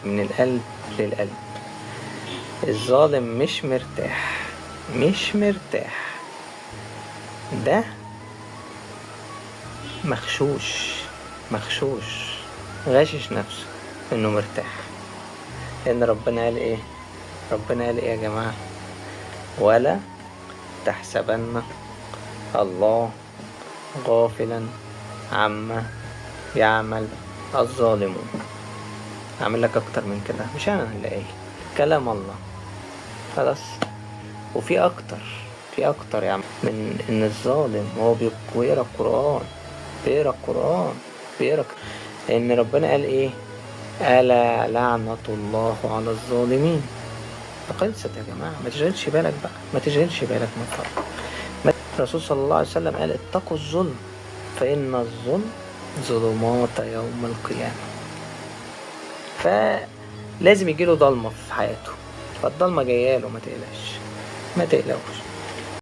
من القلب للقلب. الظالم مش مرتاح، مش مرتاح، ده مغشوش، غاشش نفسه انه مرتاح. لان ربنا قال ايه؟ ربنا قال ايه يا جماعة؟ ولا تحسبن الله غافلا عما يعمل الظالمون. اعمل لك اكتر من كده؟ مش انا اللي قايل، كلام الله. خلاص. وفي اكتر، في اكتر يا عم من ان الظالم هو بيقرا القرآن، بيقرا لان ربنا قال ايه؟ ألا لعنة الله على الظالمين. فخلصت يا جماعة، ما تشغلش بالك بقى، ما تشغلش بالك من فرق. الرسول صلى الله عليه وسلم قال اتقوا الظلم فإن الظلم ظلمات يوم القيامة. فلازم يجيله ضلمة في حياته، فالضلمة جاياله، ما تقلقش، ما تقلقوش.